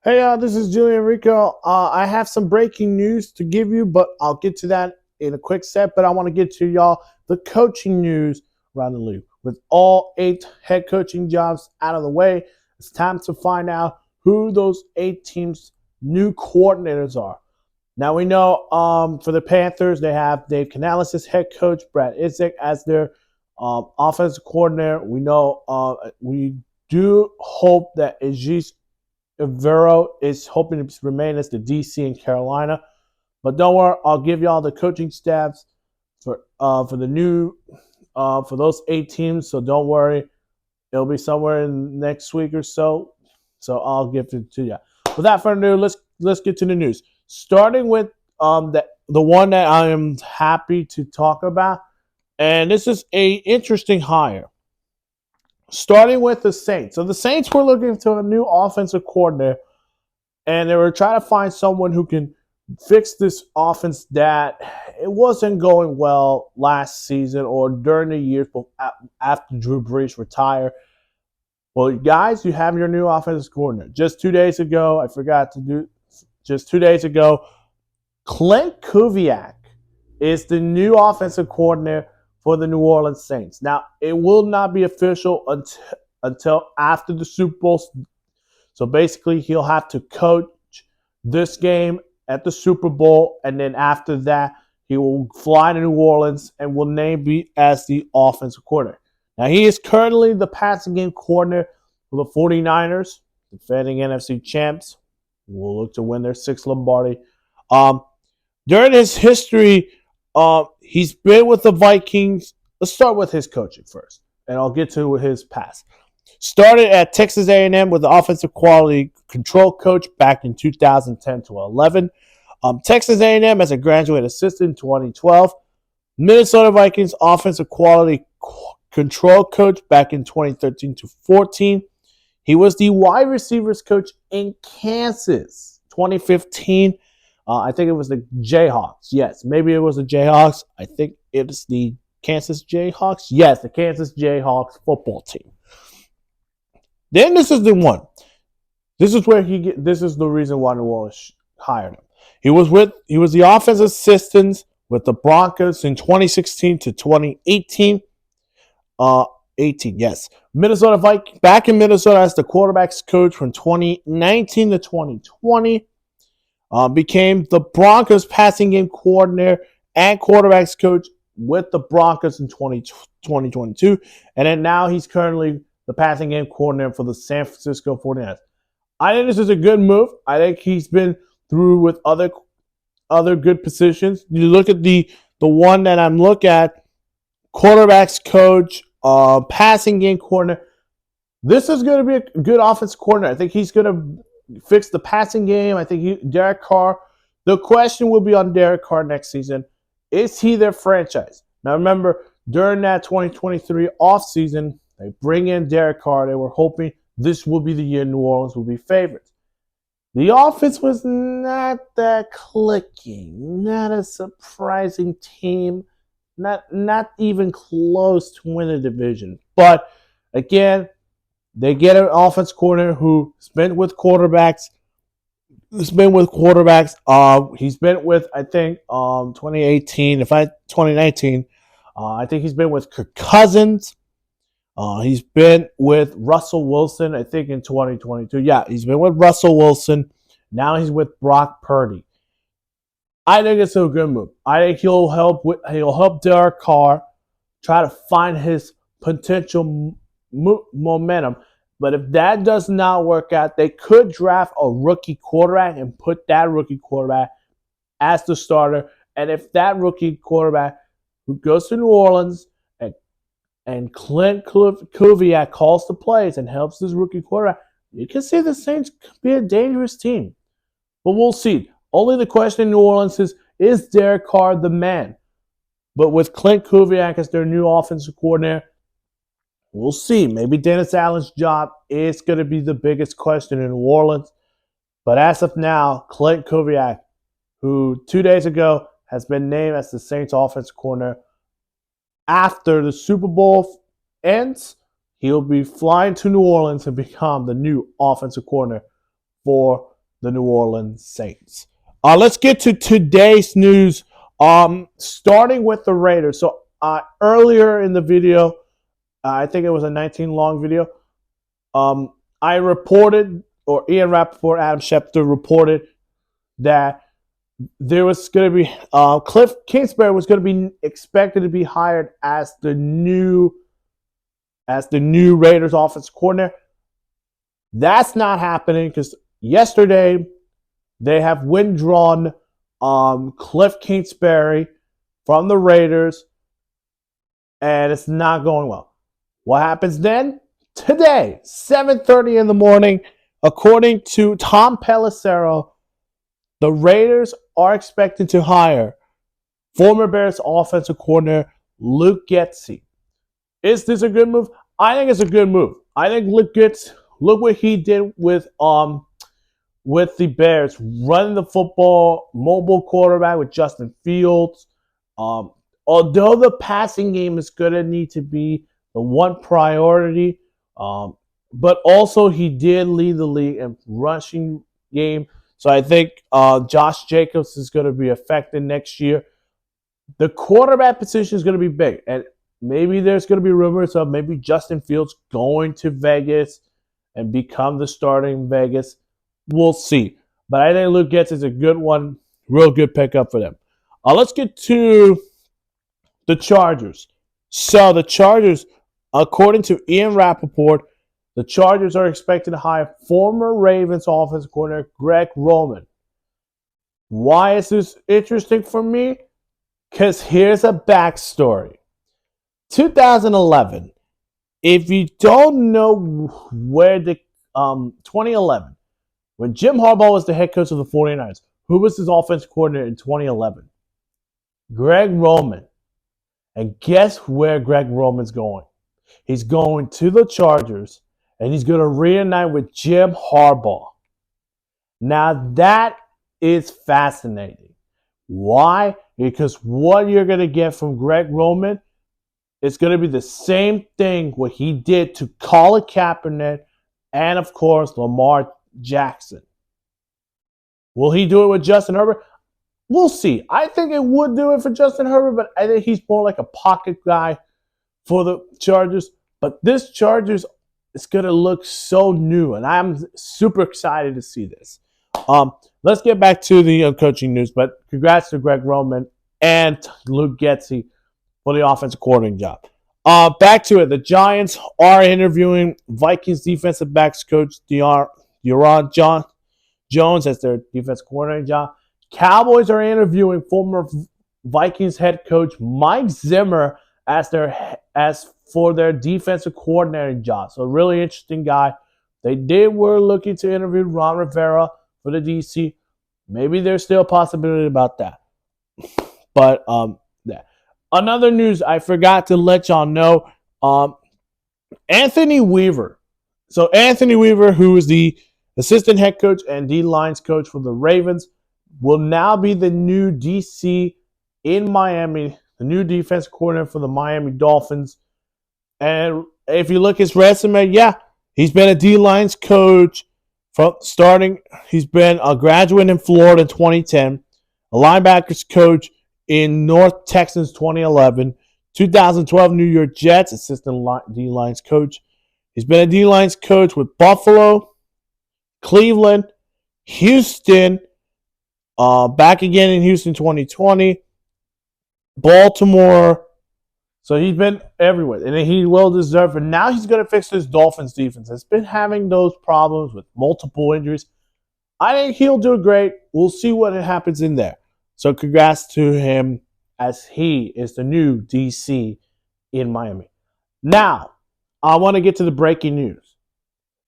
Hey, this is Julian Rico. I have some breaking news to give you, but I'll get to that in a quick set. But I want to get to y'all the coaching news around the league. With all 8 head coaching jobs out of the way, it's time to find out who those 8 teams' new coordinators are. Now we know for the Panthers, they have Dave Canales as head coach, Brad Isaac as their offensive coordinator. We do hope that Ajis Vero is hoping to remain as the DC in Carolina. But don't worry, I'll give you all the coaching staffs for the new for those 8 teams. So don't worry, it'll be somewhere in next week or so. So I'll give it to you. Without further ado, let's get to the news. Starting with the one that I am happy to talk about, and this is a interesting hire. Starting with the Saints. So the Saints were looking to a new offensive coordinator, and they were trying to find someone who can fix this offense that it wasn't going well last season or during the years after Drew Brees retired. Well, guys, you have your new offensive coordinator. Just 2 days ago, Clint Kubiak is the new offensive coordinator for the New Orleans Saints. Now, it will not be official until after the Super Bowl. So basically, he'll have to coach this game at the Super Bowl, and then after that, he will fly to New Orleans and will name be as the offensive coordinator. Now, he is currently the passing game coordinator for the 49ers, defending NFC champs. Will look to win their 6th Lombardi. During his history, he's been with the Vikings. Let's start with his coaching first, and I'll get to his past. Started at Texas A&M with the offensive quality control coach back in 2010 to 11. Texas A&M as a graduate assistant in 2012. Minnesota Vikings offensive quality control coach back in 2013 to 14. He was the wide receivers coach in Kansas 2015. I think it was the Jayhawks. Yes, maybe it was the Jayhawks. I think it's the Kansas Jayhawks. Yes, the Kansas Jayhawks football team. Then this is the one. This is the reason why New Orleans hired him. He was the offensive assistant with the Broncos in 2016 to 2018. 18, yes. Minnesota Vikings back in Minnesota as the quarterbacks coach from 2019 to 2020. Became the Broncos passing game coordinator and quarterbacks coach with the Broncos in 2022. And then now he's currently the passing game coordinator for the San Francisco 49ers. I think this is a good move. I think he's been through with other good positions. You look at the one that I'm looking at, quarterbacks coach, passing game coordinator. This is going to be a good offensive coordinator. I think he's going to fix the passing game. I think Derek Carr. The question will be on Derek Carr next season. Is he their franchise? Now remember, during that 2023 offseason, they bring in Derek Carr. They were hoping this will be the year New Orleans will be favorites. The offense was not that clicking, not a surprising team, not even close to win the division. But again, they get an offense coordinator who's been with quarterbacks. He's been with, I think, 2018. 2019, I think he's been with Kirk Cousins. He's been with Russell Wilson, I think, in 2022. Yeah, he's been with Russell Wilson. Now he's with Brock Purdy. I think it's a good move. I think he'll help Derek Carr try to find his potential momentum. But if that does not work out, they could draft a rookie quarterback and put that rookie quarterback as the starter. And if that rookie quarterback who goes to New Orleans and Clint Kubiak calls the plays and helps this rookie quarterback, you can see the Saints could be a dangerous team. But we'll see. Only the question in New Orleans is Derek Carr the man? But with Clint Kubiak as their new offensive coordinator, we'll see. Maybe Dennis Allen's job is going to be the biggest question in New Orleans. But as of now, Clint Kubiak, who 2 days ago has been named as the Saints offensive coordinator, after the Super Bowl ends, he'll be flying to New Orleans and become the new offensive coordinator for the New Orleans Saints. Let's get to today's news. Starting with the Raiders. So earlier in the video, I think it was a 19 long video. I reported, or Ian Rappaport, Adam Schefter reported that there was going to be Cliff Kingsbury was going to be expected to be hired as the new Raiders offensive coordinator. That's not happening because yesterday they have withdrawn Cliff Kingsbury from the Raiders, and it's not going well. What happens then? Today, 7:30 in the morning, according to Tom Pelissero, the Raiders are expected to hire former Bears offensive coordinator Luke Getsy. Is this a good move? I think it's a good move. I think look what he did with the Bears, running the football, mobile quarterback with Justin Fields. Although the passing game is going to need to be the one priority, but also he did lead the league in rushing game. So I think Josh Jacobs is going to be affected next year. The quarterback position is going to be big, and maybe there's going to be rumors of maybe Justin Fields going to Vegas and become the starting in Vegas. We'll see. But I think Luke Getz is a good one, real good pickup for them. Let's get to the Chargers. So the Chargers, according to Ian Rappaport, the Chargers are expected to hire former Ravens offensive coordinator Greg Roman. Why is this interesting for me? Because here's a backstory. 2011. If you don't know where 2011, when Jim Harbaugh was the head coach of the 49ers, who was his offensive coordinator in 2011? Greg Roman. And guess where Greg Roman's going? He's going to the Chargers, and he's going to reunite with Jim Harbaugh. Now that is fascinating. Why? Because what you're going to get from Greg Roman is going to be the same thing what he did to Colin Kaepernick and, of course, Lamar Jackson. Will he do it with Justin Herbert? We'll see. I think it would do it for Justin Herbert, but I think he's more like a pocket guy for the Chargers. But this Chargers is going to look so new, and I'm super excited to see this. Let's get back to the coaching news, but congrats to Greg Roman and Luke Getsy for the offensive coordinating job. Back to it. The Giants are interviewing Vikings defensive backs coach De'Aaron Jones as their defensive coordinating job. Cowboys are interviewing former Vikings head coach Mike Zimmer as for their defensive coordinating job. So a really interesting guy. Were looking to interview Ron Rivera for the DC. Maybe there's still a possibility about that. But yeah. Another news I forgot to let y'all know. Anthony Weaver. So Anthony Weaver, who is the assistant head coach and D-lines coach for the Ravens, will now be the new DC in Miami, the new defense coordinator for the Miami Dolphins. And if you look at his resume, yeah, he's been a D-lines coach from starting. He's been a graduate in Florida in 2010, a linebackers coach in North Texans 2011, 2012 New York Jets assistant D-lines coach. He's been a D-lines coach with Buffalo, Cleveland, Houston, back again in Houston 2020, Baltimore. So he's been everywhere, and he well deserved. And now he's going to fix this Dolphins defense. It's been having those problems with multiple injuries. I think he'll do great. We'll see what happens in there. So congrats to him as he is the new DC in Miami. Now, I want to get to the breaking news.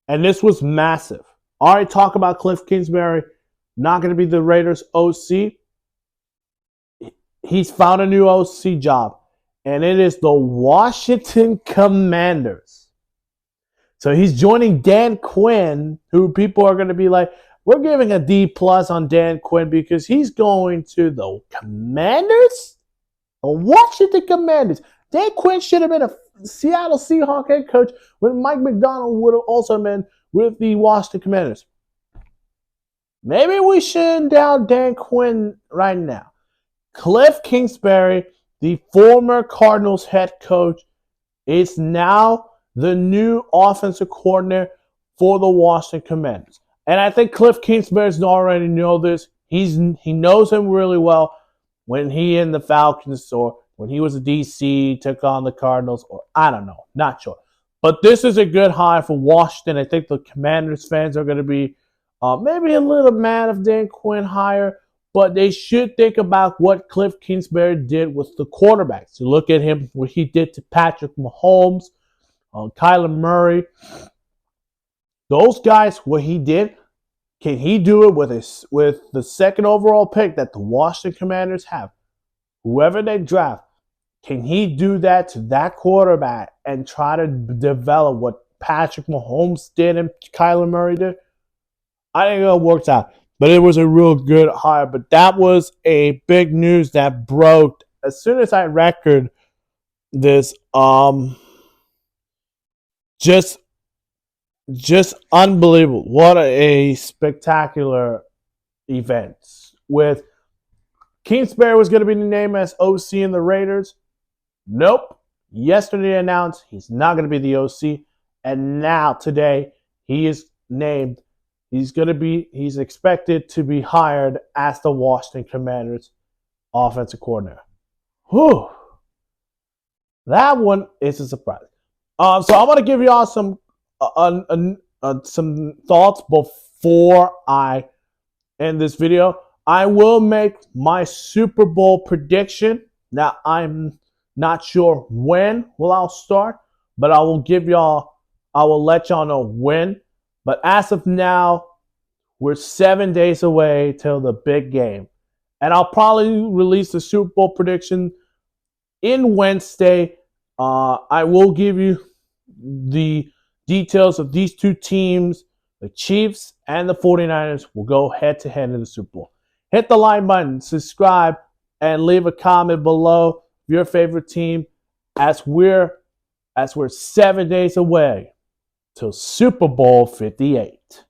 And this was massive. I already talked about Cliff Kingsbury not going to be the Raiders OC. He's found a new OC job, and it is the Washington Commanders. So he's joining Dan Quinn, who people are going to be like, we're giving a D+ on Dan Quinn because he's going to the Commanders? The Washington Commanders. Dan Quinn should have been a Seattle Seahawks head coach when Mike McDonald would have also been with the Washington Commanders. maybe we shouldn't doubt Dan Quinn right now. Cliff Kingsbury, the former Cardinals head coach, is now the new offensive coordinator for the Washington Commanders. And I think Cliff Kingsbury's already know this. He knows him really well when he in the Falcons or when he was a DC, took on the Cardinals, or I don't know, not sure. But this is a good hire for Washington. I think the Commanders fans are going to be maybe a little mad if Dan Quinn hire, but they should think about what Cliff Kingsbury did with the quarterbacks. You look at him, what he did to Patrick Mahomes, Kyler Murray. Those guys, what he did, can he do it with the second overall pick that the Washington Commanders have? Whoever they draft, can he do that to that quarterback and try to develop what Patrick Mahomes did and Kyler Murray did? I think it worked out. But it was a real good hire. But that was a big news that broke as soon as I record this. Just unbelievable. What a spectacular event. With Kingsbury was going to be named as OC in the Raiders. Nope. Yesterday announced he's not going to be the OC. And now today he is named. He's expected to be hired as the Washington Commanders offensive coordinator. Whew. That one is a surprise. So I'm going to give y'all some thoughts before I end this video. I will make my Super Bowl prediction. Now, I'm not sure when will I'll start, but I will let y'all know when. But as of now, we're 7 days away till the big game. And I'll probably release the Super Bowl prediction in Wednesday. I will give you the details of these two teams. The Chiefs and the 49ers will go head-to-head in the Super Bowl. Hit the like button, subscribe, and leave a comment below your favorite team as we're 7 days away till Super Bowl 58.